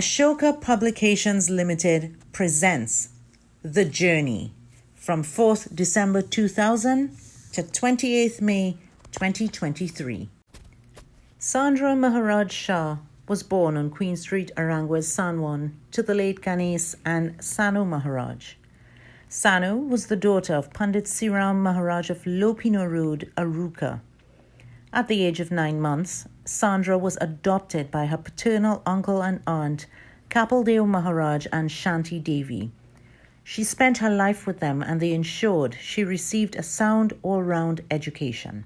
Ashoka Publications Limited presents The Journey from 4th December 2000 to 28th May 2023. Sandra Maharaj Shah was born on Queen Street, Arangwes, Sanwan, to the late Ganesh and Sanu Maharaj. Sanu was the daughter of Pandit Siram Maharaj of Lopino Road, Aruka. At the age of 9 months, Sandra was adopted by her paternal uncle and aunt, Kapildev Maharaj and Shanti Devi. She spent her life with them and they ensured she received a sound all-round education.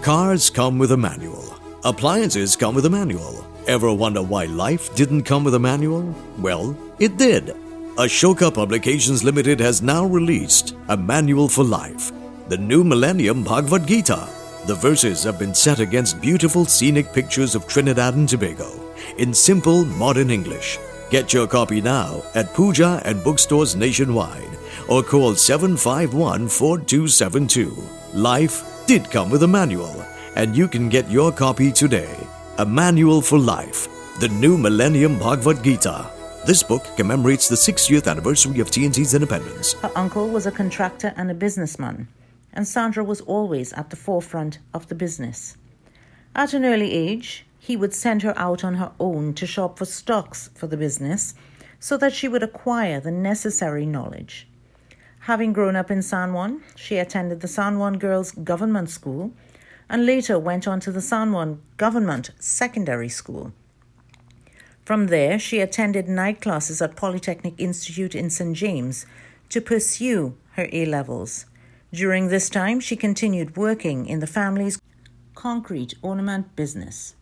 Cars come with a manual. Appliances come with a manual. Ever wonder why life didn't come with a manual? Well, it did. Ashoka Publications Limited has now released a manual for life, the New Millennium Bhagavad Gita. The verses have been set against beautiful scenic pictures of Trinidad and Tobago in simple modern English. Get your copy now at Puja and bookstores nationwide or call 751-4272. Life did come with a manual and you can get your copy today. A Manual for Life, the New Millennium Bhagavad Gita. This book commemorates the 60th anniversary of TNT's independence. Her uncle was a contractor and a businessman, and Sandra was always at the forefront of the business. At an early age, he would send her out on her own to shop for stocks for the business so that she would acquire the necessary knowledge. Having grown up in Sanwan, she attended the Sanwan Girls Government School and later went on to the Sanwan Government Secondary School. From there, she attended night classes at Polytechnic Institute in St. James to pursue her A-levels. During this time, she continued working in the family's concrete ornament business.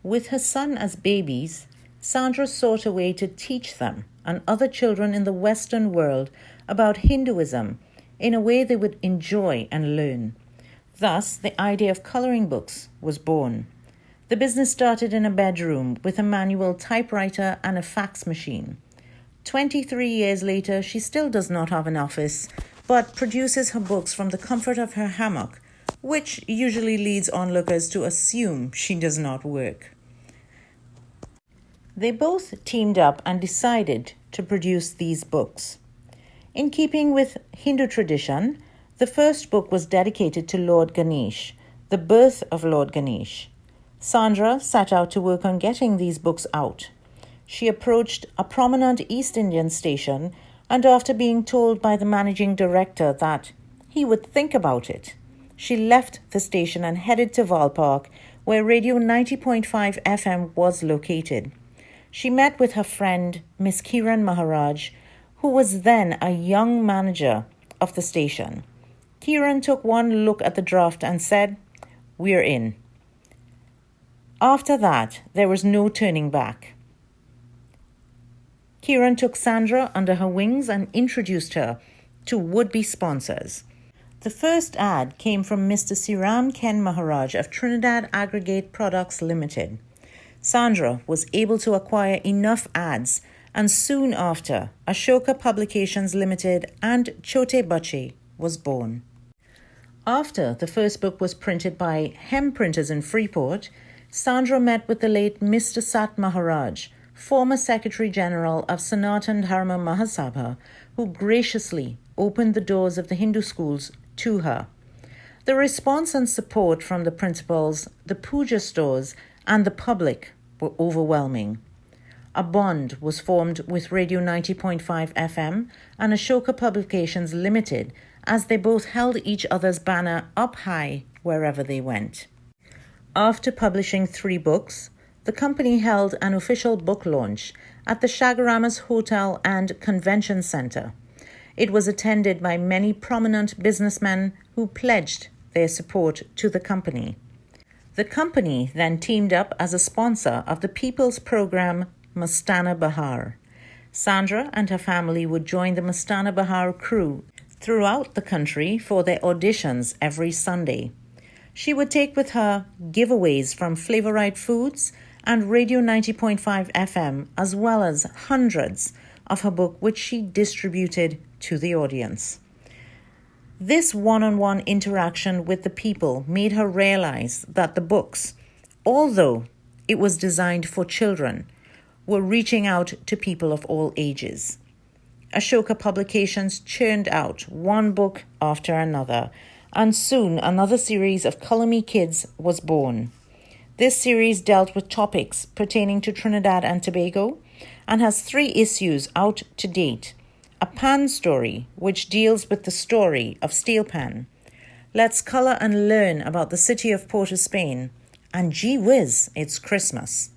With her son as babies, Sandra sought a way to teach them and other children in the Western world about Hinduism in a way they would enjoy and learn. Thus, the idea of coloring books was born. The business started in a bedroom with a manual typewriter and a fax machine. 23 years later, she still does not have an office, but produces her books from the comfort of her hammock, which usually leads onlookers to assume she does not work. They both teamed up and decided to produce these books. In keeping with Hindu tradition, the first book was dedicated to Lord Ganesh, the birth of Lord Ganesh. Sandra set out to work on getting these books out. She approached a prominent East Indian station and after being told by the managing director that he would think about it, she left the station and headed to Valpark, where Radio 90.5 FM was located. She met with her friend, Miss Kiran Maharaj, who was then a young manager of the station. Kiran took one look at the draft and said, "We're in." After that, there was no turning back. Kiran took Sandra under her wings and introduced her to would-be sponsors. The first ad came from Mr. Siram Ken Maharaj of Trinidad Aggregate Products Limited. Sandra was able to acquire enough ads, and soon after, Ashoka Publications Limited and Chote Bache was born. After the first book was printed by Hem Printers in Freeport, Sandra met with the late Mr. Sat Maharaj, former Secretary General of Sanatan Dharma Mahasabha, who graciously opened the doors of the Hindu schools to her. The response and support from the principals, the puja stores, and the public were overwhelming. A bond was formed with Radio 90.5 FM and Ashoka Publications Limited as they both held each other's banner up high wherever they went. After publishing 3 books, the company held an official book launch at the Shagaramas Hotel and Convention Center. It was attended by many prominent businessmen who pledged their support to the company. The company then teamed up as a sponsor of the People's Program Mastana Bahar. Sandra and her family would join the Mastana Bahar crew throughout the country for their auditions every Sunday. She would take with her giveaways from Flavorite Foods and Radio 90.5 FM, as well as hundreds of her book, which she distributed to the audience. This one-on-one interaction with the people made her realize that the books, although it was designed for children, were reaching out to people of all ages. Ashoka Publications churned out one book after another, and soon another series of Color Me Kids was born. This series dealt with topics pertaining to Trinidad and Tobago and has 3 issues out to date. A Pan story, which deals with the story of steel pan. Let's color and learn about the city of Port of Spain. And gee whiz, it's Christmas.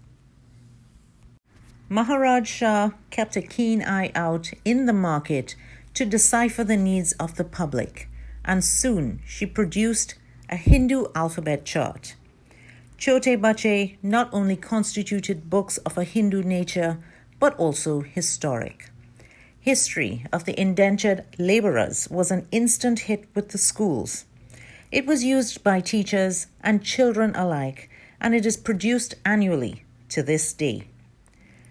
Maharaj Shah kept a keen eye out in the market to decipher the needs of the public, and soon she produced a Hindu alphabet chart. Chote Bache not only constituted books of a Hindu nature, but also historic. History of the Indentured Laborers was an instant hit with the schools. It was used by teachers and children alike, and it is produced annually to this day.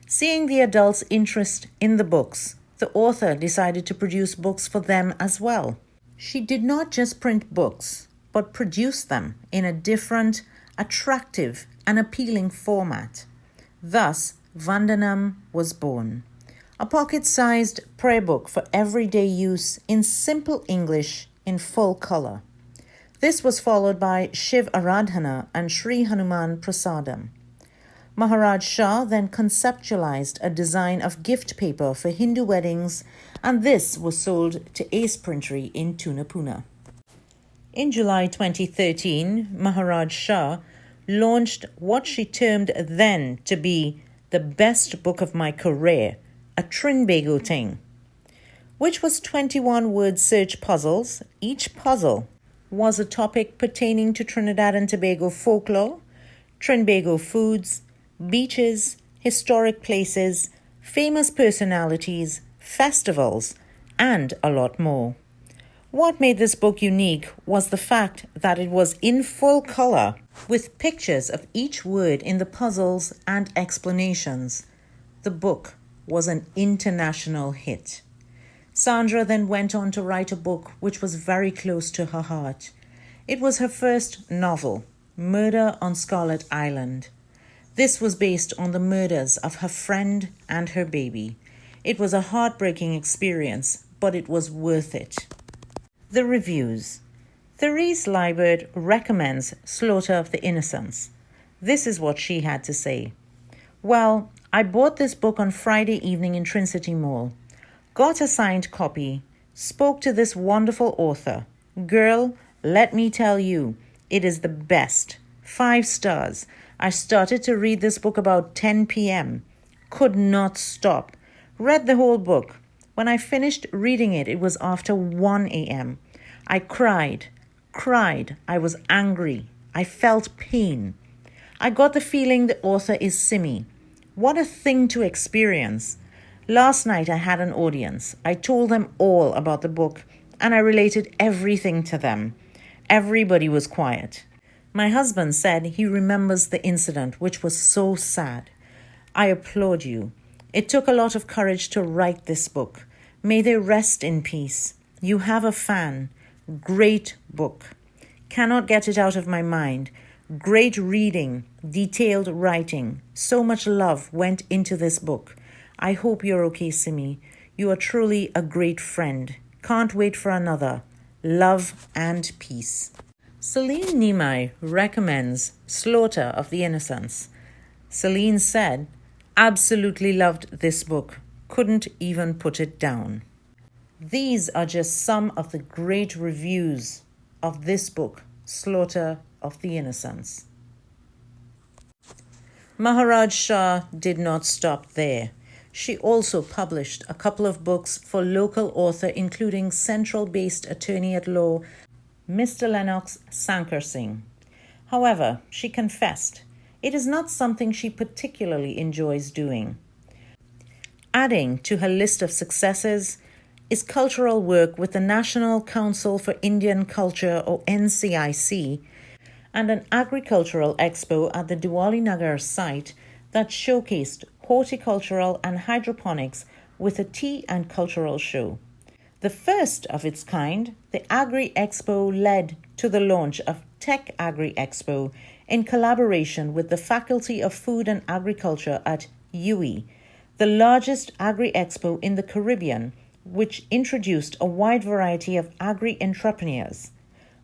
Seeing the adults' interest in the books, the author decided to produce books for them as well. She did not just print books, but produce them in a different, attractive, and appealing format. Thus, Vandanam was born. A pocket-sized prayer book for everyday use in simple English in full color. This was followed by Shiv Aradhana and Sri Hanuman Prasadam. Maharaj Shah then conceptualized a design of gift paper for Hindu weddings, and this was sold to Ace Printery in Tunapuna. In July 2013, Maharaj Shah launched what she termed then to be the best book of my career, a Trinbago thing, which was 21 word search puzzles. Each puzzle was a topic pertaining to Trinidad and Tobago folklore, Trinbago foods, beaches, historic places, famous personalities, festivals, and a lot more. What made this book unique was the fact that it was in full color, with pictures of each word in the puzzles and explanations. The book was an international hit. Sandra then went on to write a book which was very close to her heart. It was her first novel, Murder on Scarlet Island. This was based on the murders of her friend and her baby. It was a heartbreaking experience, but it was worth it. The reviews. Therese Liebert recommends Slaughter of the Innocents. This is what she had to say. Well, I bought this book on Friday evening in Trincity Mall. Got a signed copy. Spoke to this wonderful author. Girl, let me tell you, it is the best. 5 stars. I started to read this book about 10 p.m. Could not stop. Read the whole book. When I finished reading it, it was after 1 a.m. I cried. I was angry. I felt pain. I got the feeling the author is Simi. What a thing to experience. Last night I had an audience. I told them all about the book, and I related everything to them. Everybody was quiet. My husband said he remembers the incident, which was so sad. I applaud you. It took a lot of courage to write this book. May they rest in peace. You have a fan. Great book. Cannot get it out of my mind. Great reading, detailed writing. So much love went into this book. I hope you're okay, Simi. You are truly a great friend. Can't wait for another. Love and peace. Celine Nimai recommends Slaughter of the Innocents. Celine said, absolutely loved this book. Couldn't even put it down. These are just some of the great reviews of this book, Slaughter of the Innocents. Maharaj Shah did not stop there. She also published a couple of books for local author, including Central-based attorney at law, Mr. Lennox Sankar Singh. However, she confessed it is not something she particularly enjoys doing. Adding to her list of successes is cultural work with the National Council for Indian Culture, or NCIC, and an agricultural expo at the Diwali Nagar site that showcased horticultural and hydroponics with a tea and cultural show. The first of its kind, the Agri Expo led to the launch of Tech Agri Expo in collaboration with the Faculty of Food and Agriculture at UWI, the largest agri-expo in the Caribbean, which introduced a wide variety of agri-entrepreneurs.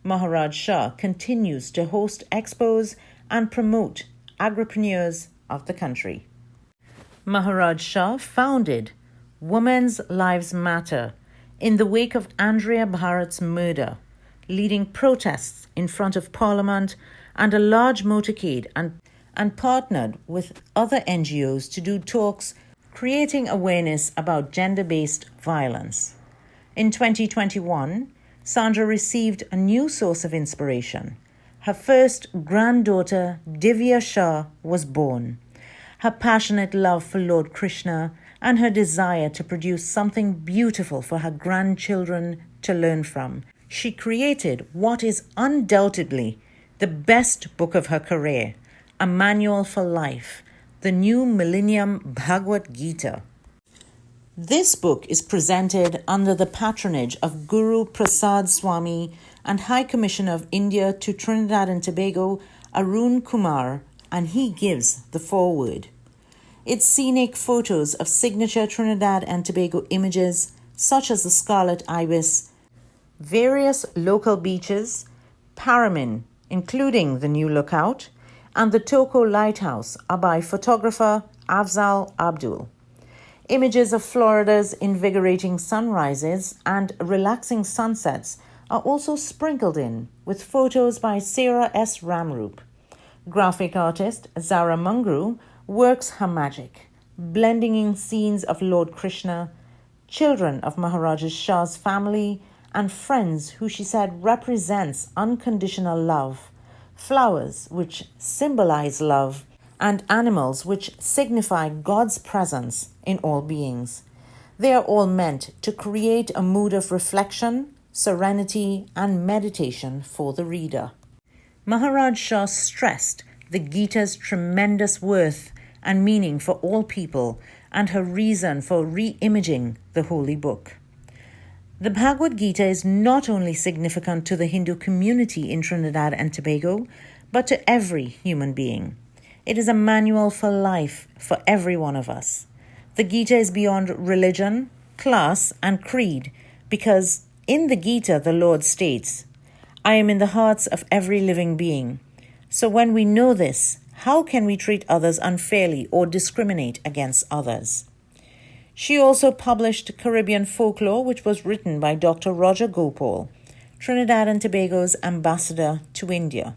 Maharaj Shah continues to host expos and promote agripreneurs of the country. Maharaj Shah founded Women's Lives Matter in the wake of Andrea Bharat's murder, leading protests in front of Parliament and a large motorcade, and partnered with other NGOs to do talks creating awareness about gender-based violence. In 2021, Sandra received a new source of inspiration. Her first granddaughter, Divya Shah, was born. Her passionate love for Lord Krishna and her desire to produce something beautiful for her grandchildren to learn from, she created what is undoubtedly the best book of her career, A Manual for Life, the New Millennium Bhagavad Gita. This book is presented under the patronage of Guru Prasad Swami and High Commissioner of India to Trinidad and Tobago, Arun Kumar, and he gives the foreword. Its scenic photos of signature Trinidad and Tobago images, such as the scarlet ibis, various local beaches, Paramin, including the new lookout, and the Toko Lighthouse are by photographer Afzal Abdul. Images of Florida's invigorating sunrises and relaxing sunsets are also sprinkled in, with photos by Sarah S. Ramroop. Graphic artist Zara Mungru works her magic, blending in scenes of Lord Krishna, children of Maharaja Shah's family, and friends who she said represents unconditional love, flowers which symbolize love, and animals which signify God's presence in all beings. They are all meant to create a mood of reflection, serenity, and meditation for the reader. Maharaj Shah stressed the Gita's tremendous worth and meaning for all people and her reason for re-imaging the holy book. The Bhagavad Gita is not only significant to the Hindu community in Trinidad and Tobago, but to every human being. It is a manual for life for every one of us. The Gita is beyond religion, class, and creed, because in the Gita the Lord states, "I am in the hearts of every living being." So when we know this, how can we treat others unfairly or discriminate against others? She also published Caribbean Folklore, which was written by Dr. Roger Gopal, Trinidad and Tobago's ambassador to India.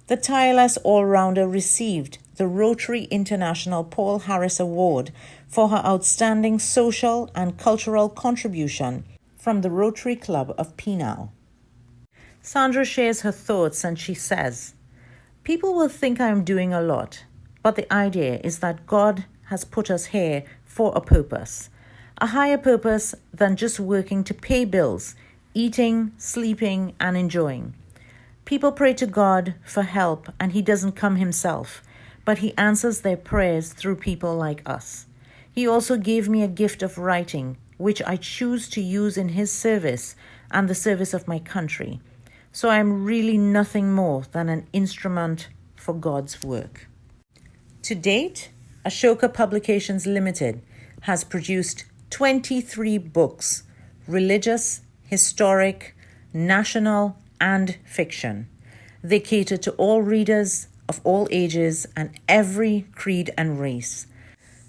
The tireless all-rounder received the Rotary International Paul Harris Award for her outstanding social and cultural contribution from the Rotary Club of Penal. Sandra shares her thoughts and she says, "People will think I am doing a lot, but the idea is that God has put us here for a purpose, a higher purpose than just working to pay bills, eating, sleeping, and enjoying. People pray to God for help, and He doesn't come Himself, but He answers their prayers through people like us. He also gave me a gift of writing, which I choose to use in His service and the service of my country. So I am really nothing more than an instrument for God's work." To date, Ashoka Publications Limited has produced 23 books, religious, historic, national, and fiction. They cater to all readers of all ages and every creed and race.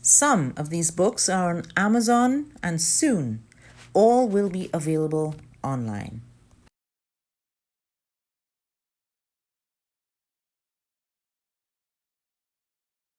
Some of these books are on Amazon, and soon all will be available online.